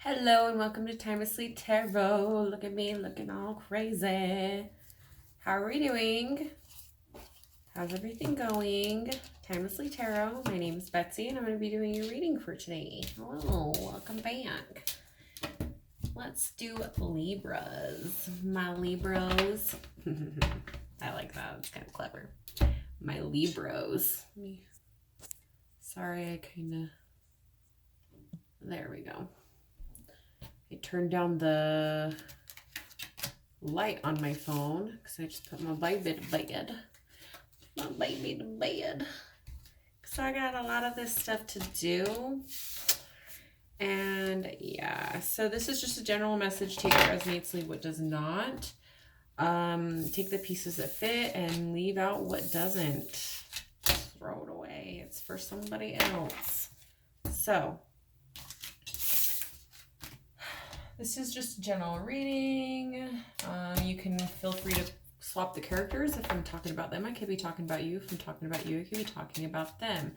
Hello and welcome to Timelessly Tarot. Look at me looking all crazy. How are we doing? How's everything going? Timelessly Tarot. My name is Betsy and I'm going to be doing your reading for today. Hello, welcome back. Let's do Libras. My Libros. I like that. It's kind of clever. My Libros. Sorry, I kind of... There we go. I turned down the light on my phone because I just put my baby to bed. My baby to bed. So I got a lot of this stuff to do. And yeah, so this is just a general message. Take what resonates, leave what does not. Take the pieces that fit and leave out what doesn't. Throw it away. It's for somebody else. So this is just a general reading. You can feel free to swap the characters. If I'm talking about them, I could be talking about you. If I'm talking about you, I could be talking about them.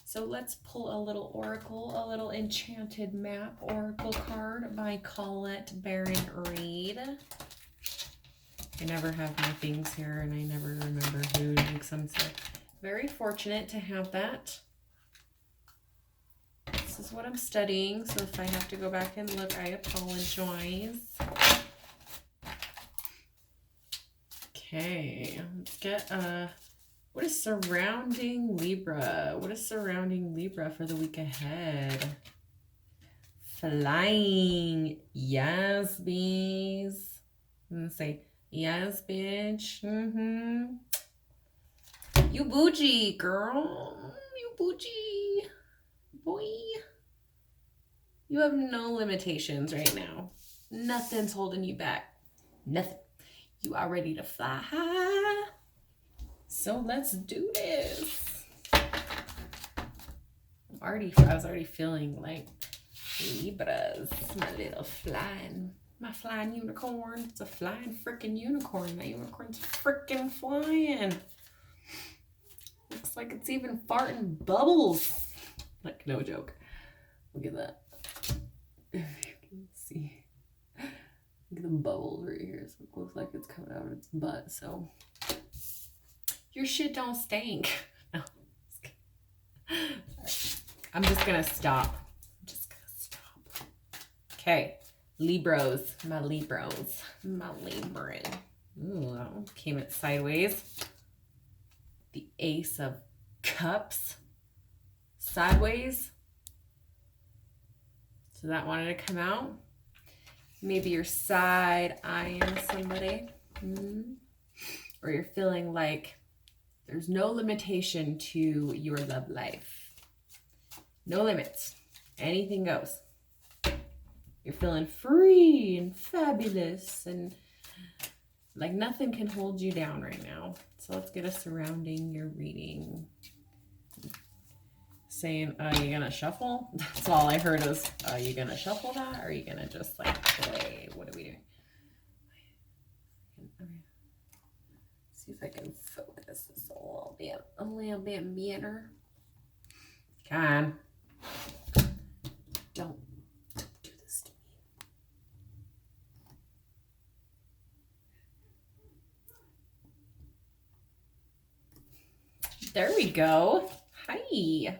So let's pull a little oracle, a little enchanted map oracle card by Colette Baron Reed. I never have my things here and I never remember who makes them, so very fortunate to have that. This is what I'm studying, so if I have to go back and look, I apologize. Okay, let's get what is surrounding Libra? What is surrounding Libra for the week ahead? Flying. Yes, bees. I'm gonna say, yes, bitch. You bougie, girl. You bougie. Boy. You have no limitations right now. Nothing's holding you back. Nothing. You are ready to fly. So let's do this. I was already feeling like Libras. My flying unicorn. It's a flying freaking unicorn. That unicorn's freaking flying. Looks like it's even farting bubbles. Like, no joke. Look at that. If you can see. Look at the bubbles right here. So it looks like it's coming out of its butt. So your shit don't stink. No. Right. I'm just gonna stop. Okay. Libros. My Libros. My Libra. Ooh, that one came at sideways. The Ace of Cups. Sideways. So that wanted to come out. Maybe you're side-eyeing somebody. Or you're feeling like there's no limitation to your love life. No limits. Anything goes. You're feeling free and fabulous and like nothing can hold you down right now. So let's get us surrounding your reading. Saying, you gonna shuffle? That's all I heard is, you gonna shuffle that? Or are you gonna just like play? What are we doing? See if I can focus this a little bit better. Come on. Don't do this to me. There we go. Hi.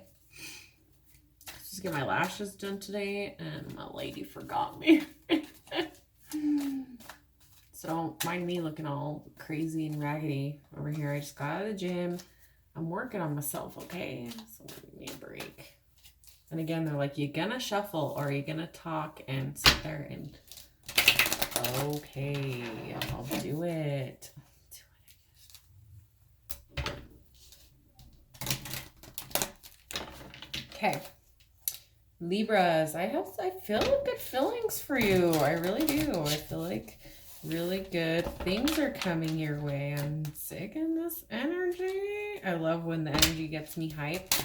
Just get my lashes done today and my lady forgot me. So don't mind me looking all crazy and raggedy over here. I just got out of the gym. I'm working on myself, okay? So give me a break. And again, they're like, you gonna shuffle or are you gonna talk and sit there and... Okay, I'll do it. Okay. Libras, I feel good feelings for you. I really do. I feel like really good things are coming your way. I'm sick in this energy. I love when the energy gets me hyped.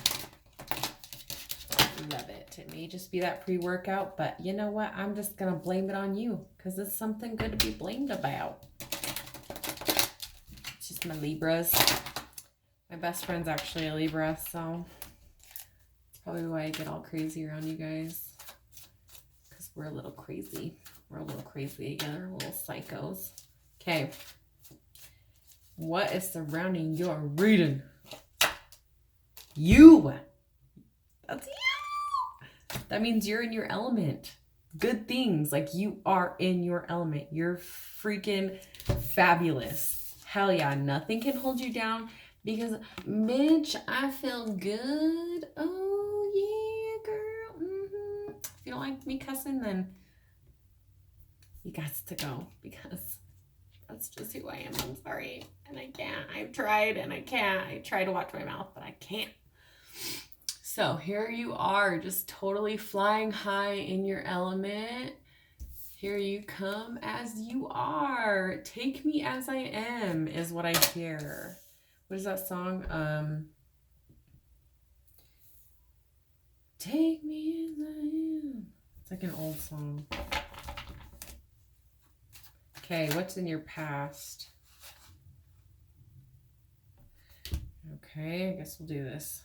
Love it. It may just be that pre-workout, but you know what? I'm just going to blame it on you because it's something good to be blamed about. It's just my Libras. My best friend's actually a Libra, so... probably why I get all crazy around you guys. Because we're a little crazy. We're a little crazy together, little psychos. Okay. What is surrounding your reading? You. That's you. That means you're in your element. Good things. Like, you are in your element. You're freaking fabulous. Hell yeah. Nothing can hold you down because, bitch, I feel good. Oh, yeah, girl. If you don't like me cussing, then you got to go because that's just who I am. I'm sorry. And I can't. I've tried and I can't. I try to watch my mouth, but I can't. So here you are, just totally flying high in your element. Here you come as you are. Take me as I am is what I hear. What is that song? Take me as I am. It's like an old song. Okay, what's in your past? Okay, I guess we'll do this.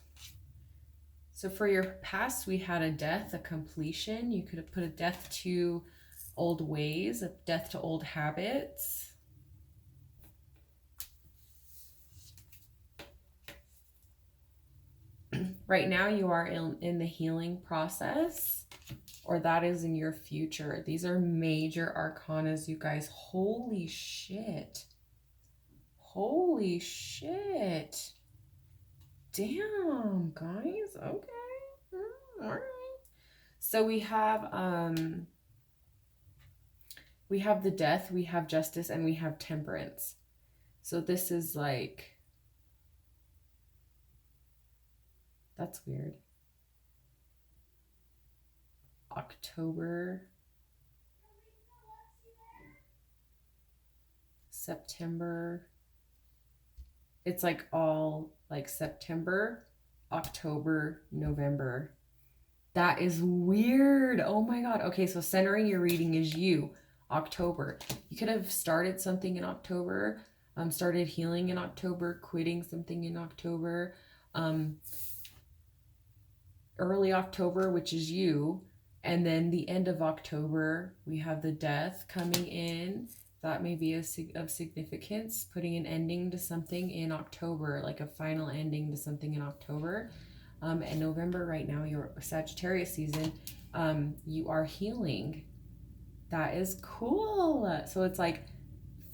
So for your past, we had a death, a completion. You could have put a death to old ways, a death to old habits. Right now, you are in the healing process, or that is in your future. These are major arcanas, you guys. Holy shit. Holy shit. Damn, guys. Okay. All right. So we have the death, we have justice, and we have temperance. So this is like, that's weird. October, September. It's like all like September, October, November. That is weird. Oh my God. Okay, so centering your reading is you, October. You could have started something in October, started healing in October, quitting something in October, early October, which is you. And then the end of October, we have the death coming in. That may be of significance, putting an ending to something in October, like a final ending to something in October. And November right now, your Sagittarius season, you are healing. That is cool. So it's like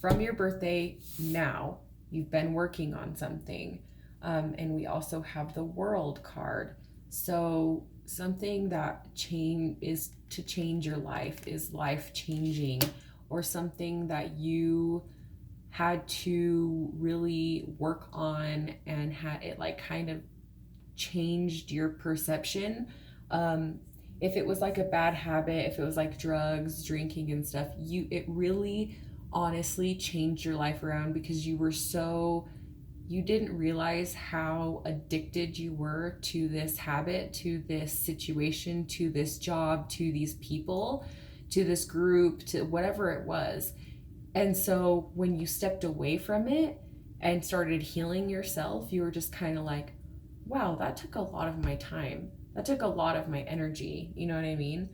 from your birthday now, you've been working on something. And we also have the World card. So something that is to change your life, is life changing, or something that you had to really work on and had it like kind of changed your perception. If it was like a bad habit, if it was like drugs, drinking and stuff, it really honestly changed your life around because you didn't realize how addicted you were to this habit, to this situation, to this job, to these people, to this group, to whatever it was. And so when you stepped away from it and started healing yourself, you were just kind of like, wow, that took a lot of my time. That took a lot of my energy. You know what I mean?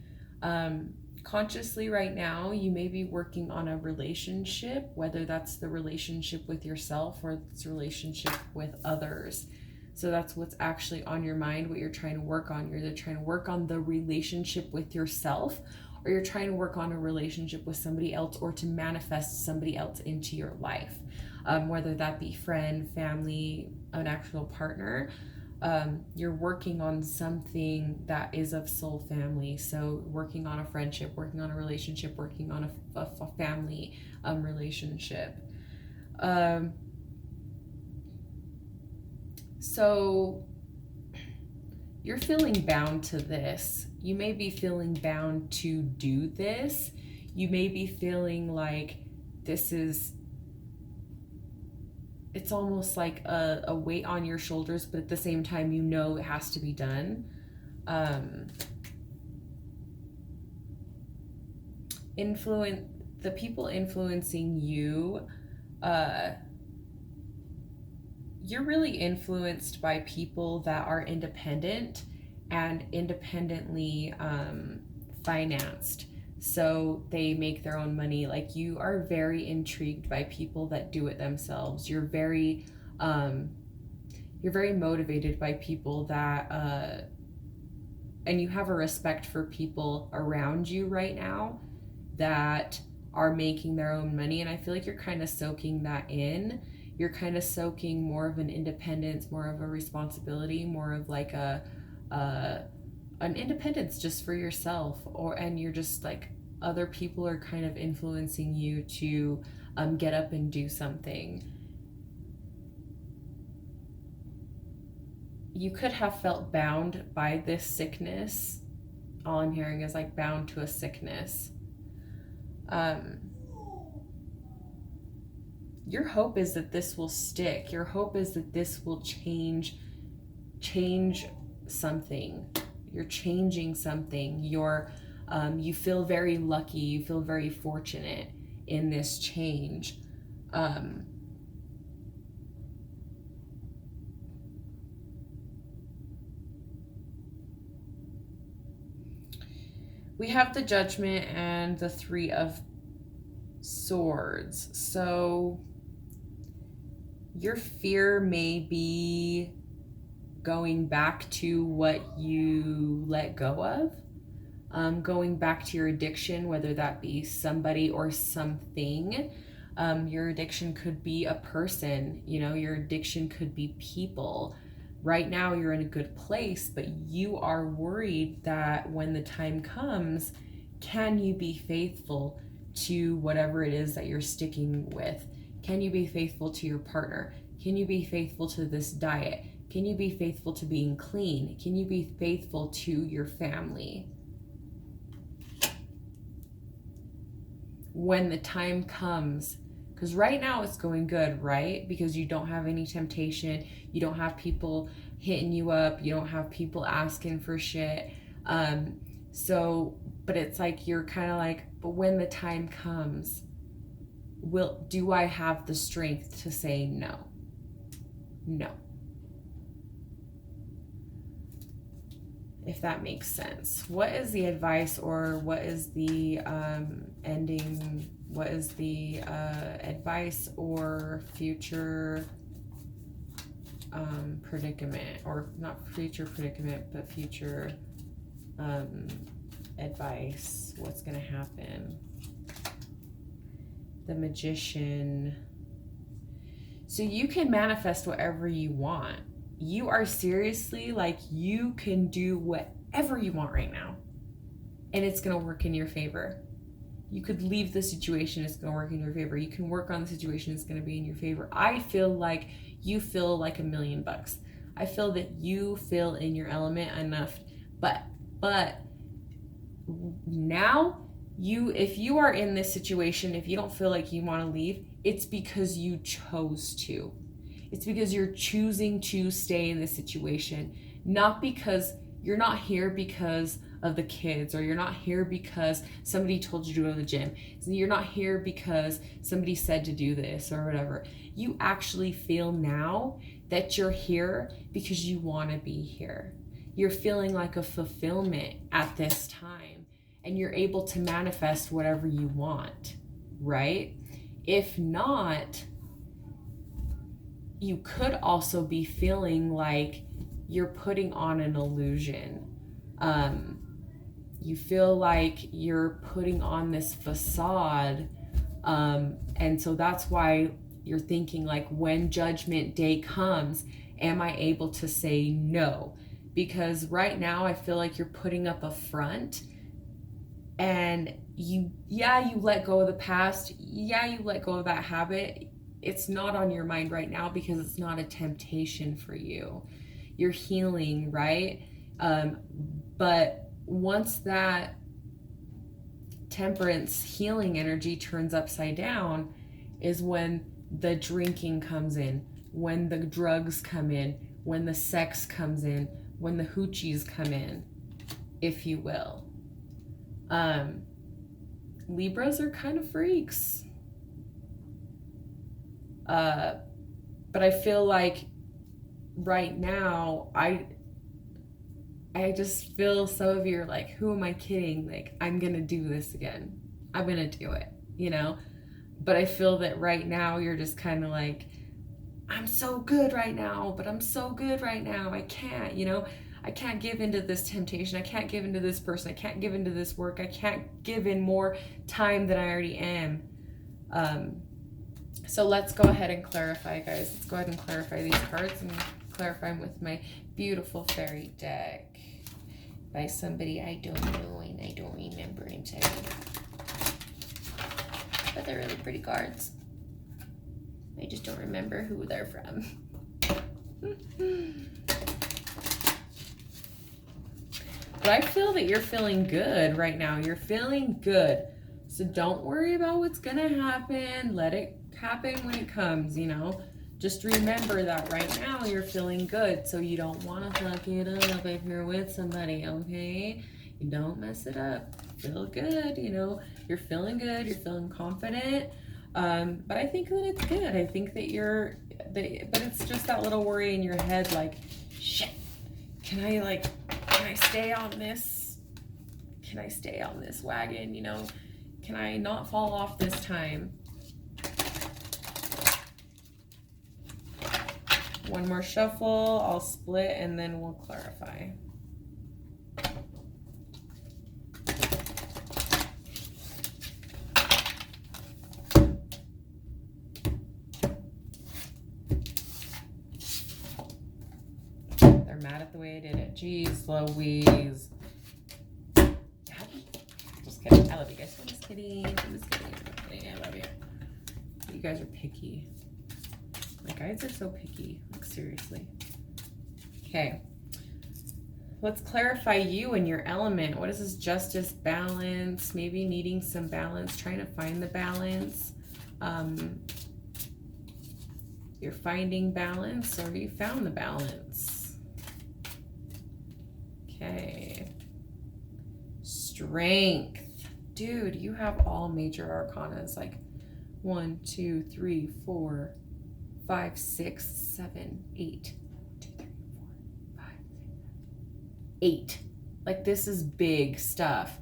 Consciously right now, you may be working on a relationship, whether that's the relationship with yourself or it's a relationship with others. So that's what's actually on your mind, what you're trying to work on. You're either trying to work on the relationship with yourself, or you're trying to work on a relationship with somebody else, or to manifest somebody else into your life, whether that be friend, family, an actual partner. You're working on something that is of soul family. So working on a friendship, working on a relationship, working on a family relationship. So you're feeling bound to this. You may be feeling bound to do this. You may be feeling like it's almost like a weight on your shoulders, but at the same time, you know it has to be done. The people influencing you, you're really influenced by people that are independent and independently financed. so they make their own money. Like, you are very intrigued by people that do it themselves. You're very motivated by people that and you have a respect for people around you right now that are making their own money. And I feel like you're kind of soaking that in. You're kind of soaking more of an independence, more of a responsibility, more of like an independence just for yourself. And you're just like, other people are kind of influencing you to get up and do something. You could have felt bound by this sickness. All I'm hearing is like bound to a sickness. Your hope is that this will stick. Your hope is that this will change something. You're changing something. You feel very lucky. You feel very fortunate in this change. We have the Judgment and the Three of Swords. So your fear may be going back to what you let go of, going back to your addiction, whether that be somebody or something. Your addiction could be a person, your addiction could be people. Right now you're in a good place, but you are worried that when the time comes, can you be faithful to whatever it is that you're sticking with? Can you be faithful to your partner? Can you be faithful to this diet? Can you be faithful to being clean? Can you be faithful to your family? When the time comes, because right now it's going good, right? Because you don't have any temptation. You don't have people hitting you up. You don't have people asking for shit. But it's like, you're kind of like, but when the time comes, do I have the strength to say no? No. If that makes sense. What is the advice, or what is the ending? What is the advice or future predicament, or not future predicament, but future advice? What's going to happen? The Magician. So you can manifest whatever you want. You are seriously like, you can do whatever you want right now, and it's going to work in your favor. You could leave the situation, it's going to work in your favor. You can work on the situation, it's going to be in your favor. I feel like you feel like $1 million. I feel that you feel in your element enough, but now if you are in this situation, if you don't feel like you want to leave, it's because you chose to. It's because you're choosing to stay in this situation, not because you're not here because of the kids, or you're not here because somebody told you to go to the gym. You're not here because somebody said to do this or whatever. You actually feel now that you're here because you want to be here. You're feeling like a fulfillment at this time, and you're able to manifest whatever you want, right? If not, you could also be feeling like you're putting on an illusion. You feel like you're putting on this facade. And so that's why you're thinking, like, when Judgment Day comes, am I able to say no? Because right now I feel like you're putting up a front, and you let go of the past. Yeah, you let go of that habit. It's not on your mind right now because it's not a temptation for you. You're healing, right? But once that Temperance healing energy turns upside down is when the drinking comes in, when the drugs come in, when the sex comes in, when the hoochies come in, if you will. Libras are kind of freaks. But I feel like right now, I just feel some of you are like, who am I kidding? Like, I'm going to do this again. I'm going to do it, you know? But I feel that right now you're just kind of like, I'm so good right now, but I'm so good right now. I can't, you know? I can't give into this temptation. I can't give into this person. I can't give into this work. I can't give in more time than I already am. So let's go ahead and clarify, guys. Let's go ahead and clarify these cards and clarify them with my beautiful fairy deck by somebody I don't know and I don't remember. I'm sorry. But they're really pretty cards. I just don't remember who they're from. But I feel that you're feeling good right now. You're feeling good. So don't worry about what's going to happen. Let it happen when it comes, you know. Just remember that right now you're feeling good. So you don't want to fuck it up if you're with somebody, okay? You don't mess it up. Feel good, you know. You're feeling good. You're feeling confident. But I think that it's good. I think that but it's just that little worry in your head like, shit, can I stay on this? Can I stay on this wagon, you know? Can I not fall off this time? One more shuffle, I'll split, and then we'll clarify. They're mad at the way I did it. Jeez Louise. Just kidding. I love you guys. I'm just kidding. I'm just kidding. I love you. You guys are picky. My guides are so picky. Like, seriously. Okay. Let's clarify you and your element. What is this? Justice, balance, maybe needing some balance, trying to find the balance. You're finding balance, or you found the balance. Okay. Strength. Dude, you have all major arcanas. Like 1, 2, 3, 4, 5, 6, 7, 8. 1, 2, 3, 4, 5, 6, 8. Like, this is big stuff.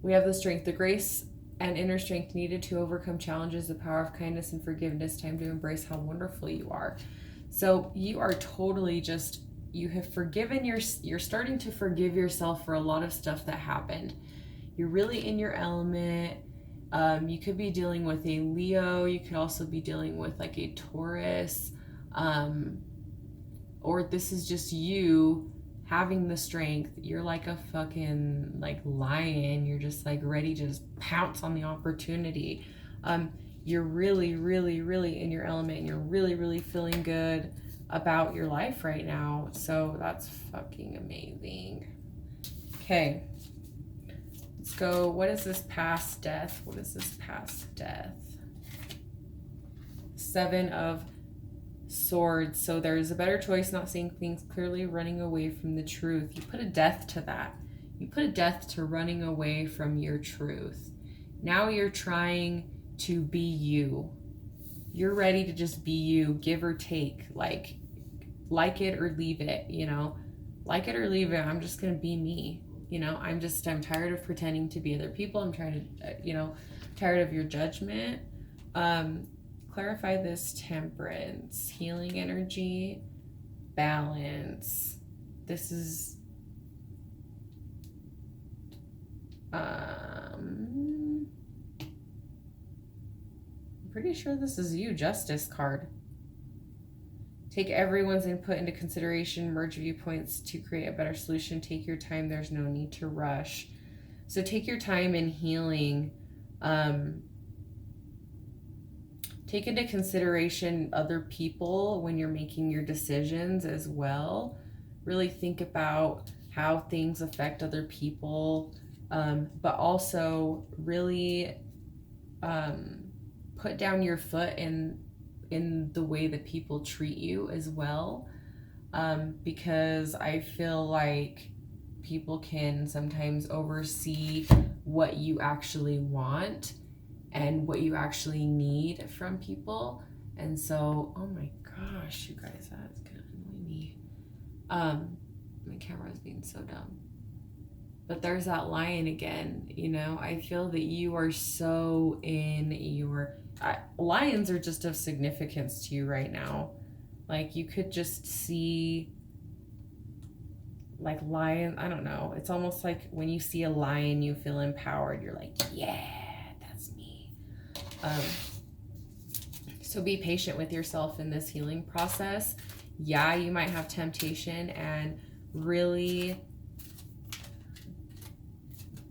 We have the strength, the grace and inner strength needed to overcome challenges, the power of kindness and forgiveness, time to embrace how wonderful you are. So you are totally just, you have forgiven you're starting to forgive yourself for a lot of stuff that happened. You're really in your element. You could be dealing with a Leo. You could also be dealing with like a Taurus. Or this is just you having the strength. You're like a fucking like lion. You're just like ready to just pounce on the opportunity. You're really, really, really in your element, and you're really, really feeling good about your life right now. So that's fucking amazing. Okay. Let's go. What is this past death? What is this past death? 7 of Swords. So there's a better choice, not seeing things clearly, running away from the truth. You put a death to that. You put a death to running away from your truth. Now you're trying to be you. You're ready to just be you, give or take. Like it or leave it, you know. Like it or leave it. I'm just going to be me. You know, I'm tired of pretending to be other people. I'm trying to, tired of your judgment. Clarify this temperance, healing energy, balance. This is, I'm pretty sure this is you, Justice card. Take everyone's input into consideration, merge viewpoints to create a better solution. Take your time. There's no need to rush. So take your time in healing. Take into consideration other people when you're making your decisions as well. Really think about how things affect other people, but also really put down your foot in the way that people treat you as well, because I feel like people can sometimes oversee what you actually want and what you actually need from people. And so, oh my gosh, you guys, that's gonna annoy me. My camera's being so dumb. But there's that lion again, you know. I feel that you are so in your... lions are just of significance to you right now. Like, you could just see, like, lion, I don't know. It's almost like when you see a lion, you feel empowered. You're like, yeah, that's me. So be patient with yourself in this healing process. Yeah, you might have temptation, and really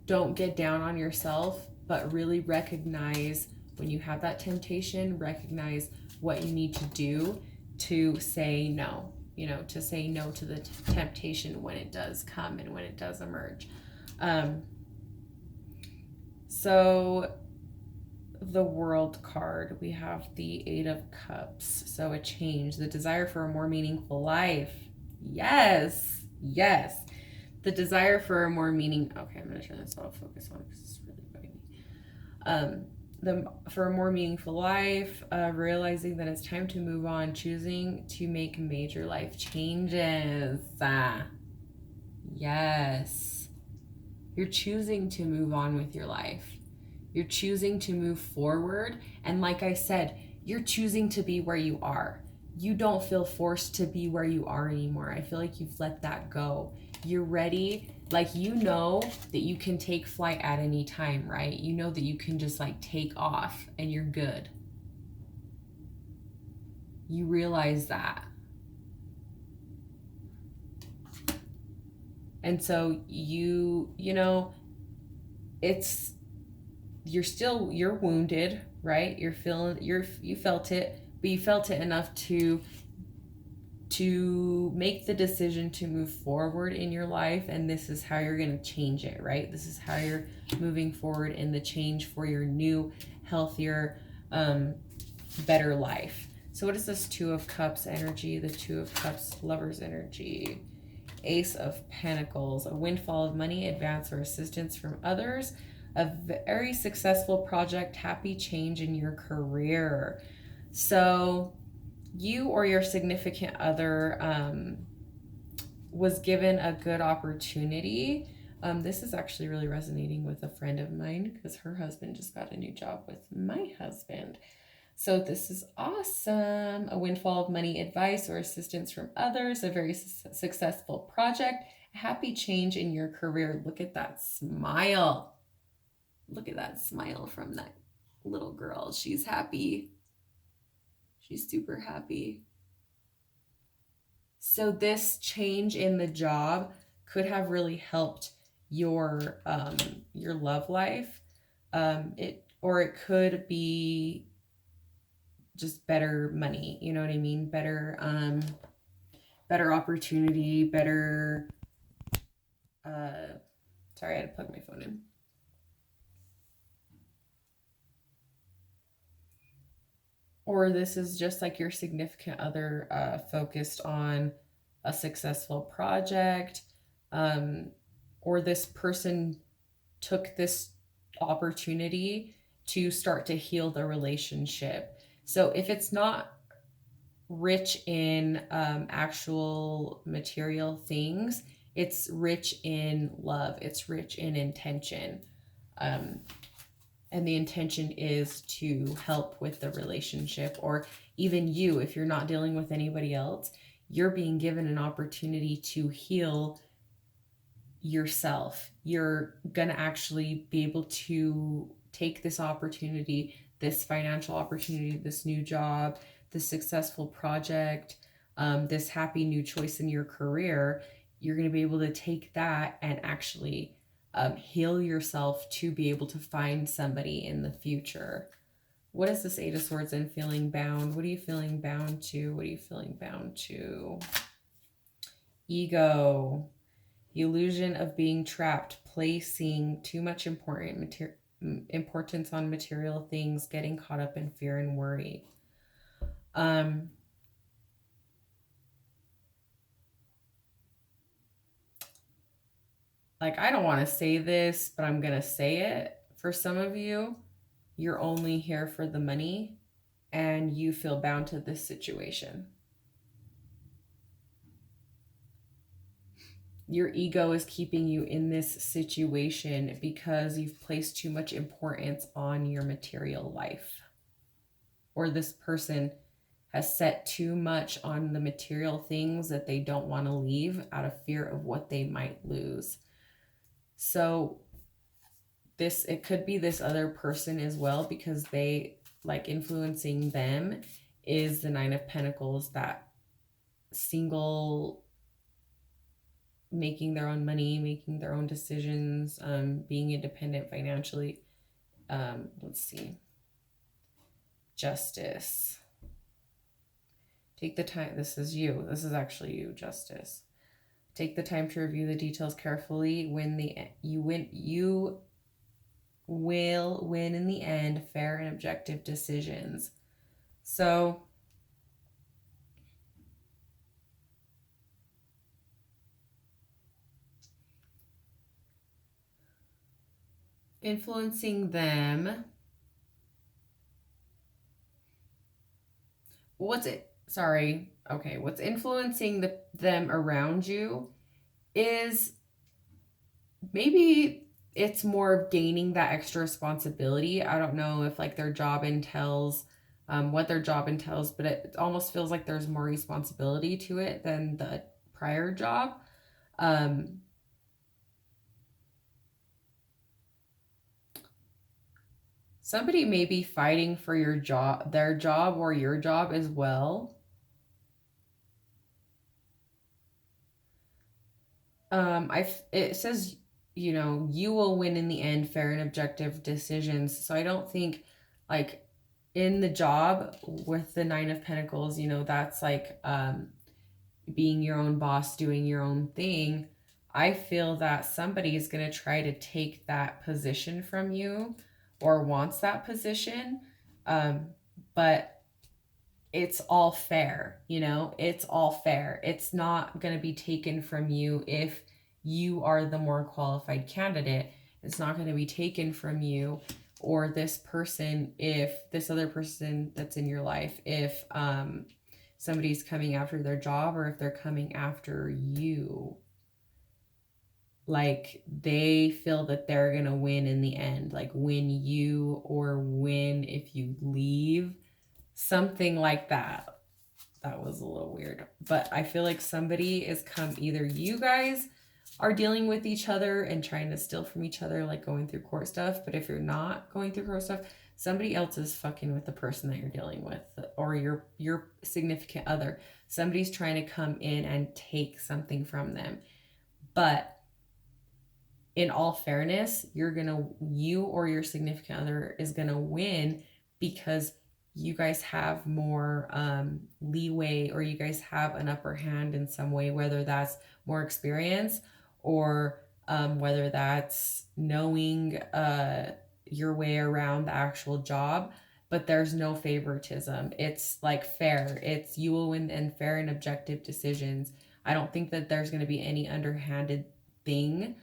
don't get down on yourself, but really recognize when you have that temptation, recognize what you need to do to say no, you know, to say no to the temptation when it does come and when it does emerge. So the World card, we have the Eight of Cups. So a change, the desire for a more meaningful life. Yes, yes. The desire for a more okay, I'm going to turn this off, focus on it because it's really bugging me. For a more meaningful life, realizing that it's time to move on, choosing to make major life changes. Yes. You're choosing to move on with your life. You're choosing to move forward. And like I said, you're choosing to be where you are. You don't feel forced to be where you are anymore. I feel like you've let that go. You're ready. Like, you know that you can take flight at any time, right? You know that you can just like take off and you're good. You realize that. And so you know, you're wounded, right? You felt it, but you felt it enough to make the decision to move forward in your life, and this is how you're going to change it, right? This is how you're moving forward in the change for your new, healthier, better life. So what is this Two of Cups energy? The Two of Cups, Lover's energy. Ace of Pentacles, a windfall of money, advance or assistance from others, a very successful project, happy change in your career. So you or your significant other was given a good opportunity. This is actually really resonating with a friend of mine because her husband just got a new job with my husband. So this is awesome. A windfall of money, advice or assistance from others, a very successful project, a happy change in your career. Look at that smile. Look at that smile from that little girl. She's happy. She's super happy. So this change in the job could have really helped your love life. It could be just better money, you know what I mean? Better opportunity, better sorry, I had to plug my phone in. Or this is just like your significant other focused on a successful project, or this person took this opportunity to start to heal the relationship. So if it's not rich in actual material things, it's rich in love, it's rich in intention. And the intention is to help with the relationship, or even you, if you're not dealing with anybody else, you're being given an opportunity to heal yourself. You're going to actually be able to take this opportunity, this financial opportunity, this new job, this successful project, this happy new choice in your career. You're going to be able to take that and actually heal yourself to be able to find somebody in the future. What is this Eight of Swords and feeling bound? What are you feeling bound to? What are you feeling bound to? Ego. The illusion of being trapped, placing too much importance on material things, getting caught up in fear and worry. Like, I don't want to say this, but I'm going to say it. For some of you, you're only here for the money and you feel bound to this situation. your ego is keeping you in this situation because you've placed too much importance on your material life. Or this person has set too much on the material things that they don't want to leave out of fear of what they might lose. So it could be this other person as well, because they, like, influencing them is the Nine of Pentacles, that single, making their own money, making their own decisions, being independent financially. Let's see. Justice. Take the time. This is you. This is actually you, Justice. Take the time to review the details carefully. You will win in the end. Fair and objective decisions. So influencing them. What's influencing them around you is maybe it's more of gaining that extra responsibility. I don't know if like their job entails, what their job entails, but it almost feels like there's more responsibility to it than the prior job. Somebody may be fighting for their job or your job as well. It says, you will win in the end, fair and objective decisions. So I don't think, like, in the job with the Nine of Pentacles, that's like being your own boss, doing your own thing. I feel that somebody is going to try to take that position from you or wants that position. But it's all fair, it's all fair. It's not going to be taken from you if you are the more qualified candidate. It's not going to be taken from you or this person if this other person that's in your life, if somebody's coming after their job or if they're coming after you. Like, they feel that they're going to win in the end, like win you or win if you leave. Something like that. That was a little weird. But I feel like somebody is either you guys are dealing with each other and trying to steal from each other, like going through court stuff. But if you're not going through court stuff, somebody else is fucking with the person that you're dealing with, or your significant other. Somebody's trying to come in and take something from them. But in all fairness, you or your significant other is gonna win because you guys have more leeway, or you guys have an upper hand in some way, whether that's more experience or whether that's knowing your way around the actual job. But there's no favoritism. It's like fair. It's you will win and fair and objective decisions. I don't think that there's going to be any underhanded thing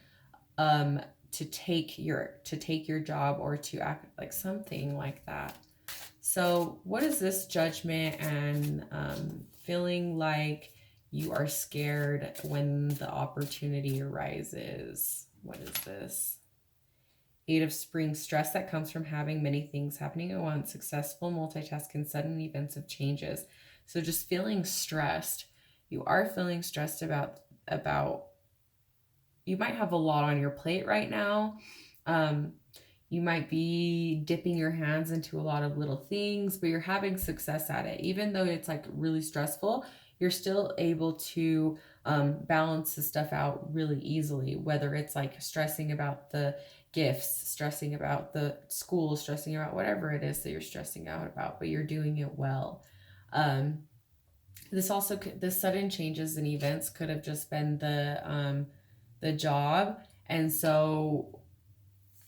to take your job or to act like something like that. So what is this Judgment and feeling like you are scared when the opportunity arises? What is this? Eight of Spring, stress that comes from having many things happening at once, successful multitasking, sudden events of changes. So just feeling stressed. You are feeling stressed about you might have a lot on your plate right now. You might be dipping your hands into a lot of little things, but you're having success at it. Even though it's like really stressful, you're still able to balance the stuff out really easily, whether it's like stressing about the gifts, stressing about the school, stressing about whatever it is that you're stressing out about, but you're doing it well. The sudden changes and events could have just been the job. And so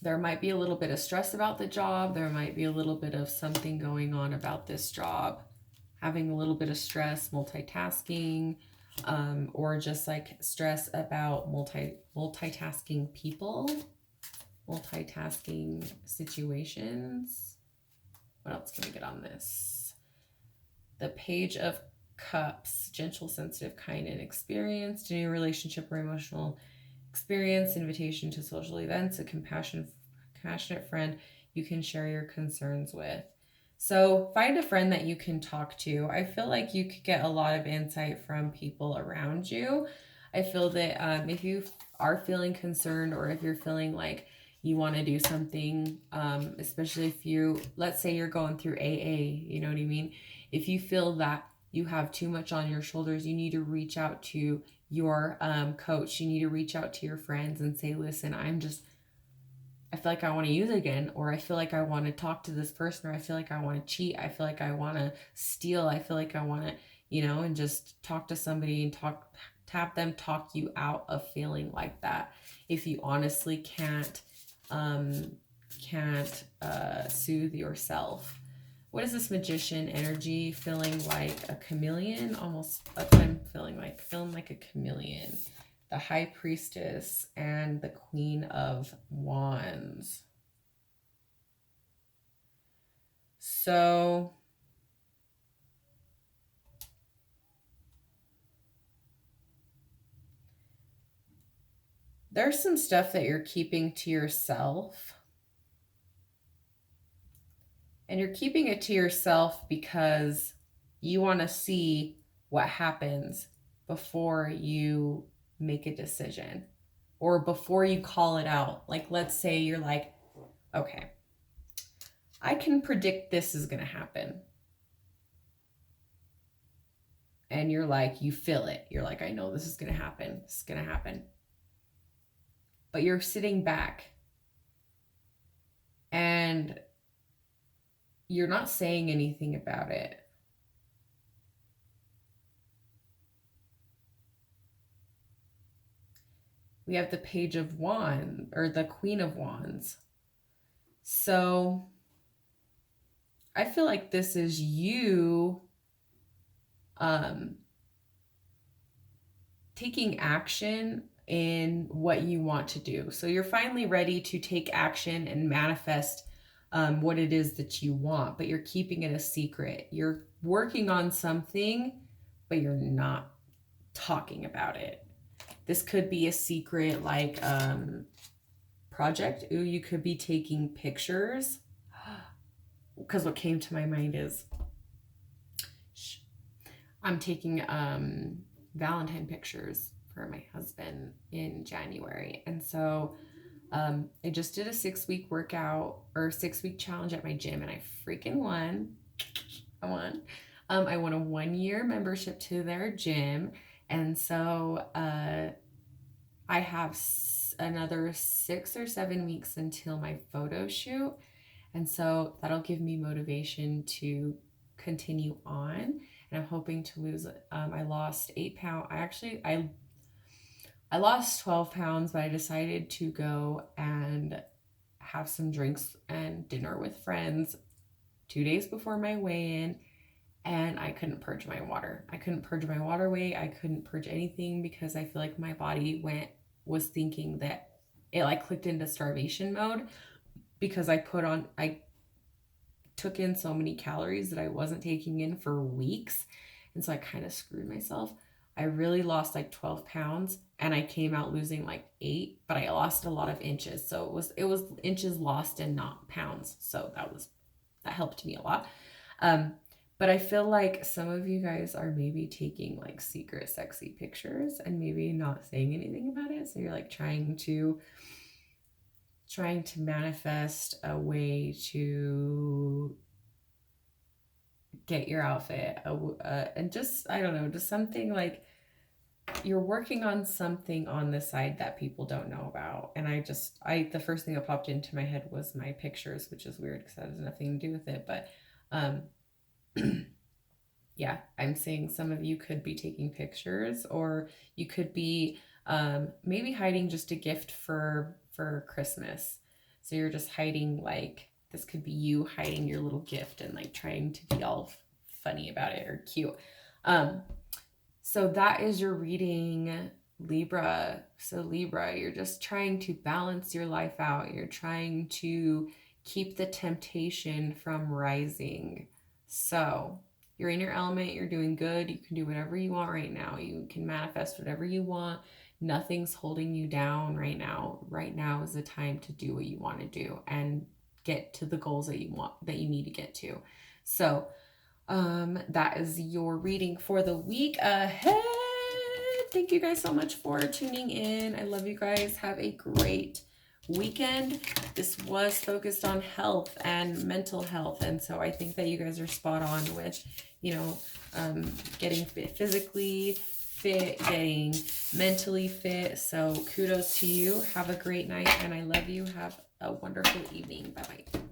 there might be a little bit of stress about the job. There might be a little bit of something going on about this job. Having a little bit of stress, multitasking, or just like stress about multitasking people, multitasking situations. What else can we get on this? The Page of Cups, gentle, sensitive, kind, and experienced. A new relationship or emotional experience, invitation to social events, a compassionate friend you can share your concerns with. So find a friend that you can talk to. I feel like you could get a lot of insight from people around you. I feel that if you are feeling concerned, or if you're feeling like you want to do something, especially if you, let's say you're going through AA, you know what I mean? If you feel that you have too much on your shoulders, you need to reach out to your coach. You need to reach out to your friends and say, listen, I feel like I want to use it again, or I feel like I want to talk to this person, or I feel like I want to cheat. I feel like I want to steal. I feel like I want to, and just talk to somebody and tap them, talk you out of feeling like that. If you honestly can't soothe yourself. What is this Magician energy? Feeling like a chameleon? Almost, I'm feeling like a chameleon. The High Priestess and the Queen of Wands. So there's some stuff that you're keeping to yourself. And you're keeping it to yourself because you want to see what happens before you make a decision, or before you call it out. Like, let's say you're like, okay, I can predict this is going to happen. And you're like, you feel it. You're like, I know this is going to happen. This is going to happen. But you're sitting back and you're not saying anything about it. We have the Page of Wands, or the Queen of Wands. So I feel like this is you taking action in what you want to do. So you're finally ready to take action and manifest what it is that you want, but you're keeping it a secret. You're working on something, but you're not talking about it. This could be a secret, like project. Ooh, you could be taking pictures. Because what came to my mind is I'm taking Valentine pictures for my husband in January. And so I just did a 6-week workout, or 6-week challenge at my gym, and I freaking won. I won a 1-year membership to their gym. And so I have another 6 or 7 weeks until my photo shoot. And so that'll give me motivation to continue on. And I'm hoping to lose, I lost 8 pounds. I lost 12 pounds, but I decided to go and have some drinks and dinner with friends 2 days before my weigh-in. And I couldn't purge my water. I couldn't purge my water weight. I couldn't purge anything because I feel like my body was thinking that it like clicked into starvation mode, because I took in so many calories that I wasn't taking in for weeks. And so I kind of screwed myself. I really lost like 12 pounds and I came out losing like 8, but I lost a lot of inches. So it was inches lost and not pounds. So that helped me a lot. But I feel like some of you guys are maybe taking like secret sexy pictures and maybe not saying anything about it. So you're like trying to manifest a way to get your outfit, and just, I don't know, just something like you're working on something on the side that people don't know about. And the first thing that popped into my head was my pictures, which is weird because that has nothing to do with it. But yeah, I'm saying some of you could be taking pictures, or you could be maybe hiding just a gift for Christmas. So you're just hiding, like, this could be you hiding your little gift and like trying to be all funny about it or cute. So that is your reading, Libra. So Libra, you're just trying to balance your life out. You're trying to keep the temptation from rising. So You're in your element. You're doing good. You can do whatever you want right now. You can manifest whatever you want. Nothing's holding you down right now. Right now is the time to do what you want to do and get to the goals that you want, that you need to get to. So that is your reading for the week ahead. Thank you guys so much for tuning in. I love you guys. Have a great weekend. This was focused on health and mental health, and so I think that you guys are spot on with, you know, getting fit physically fit, getting mentally fit. So kudos to you. Have a great night, and I love you. Have a wonderful evening. Bye bye.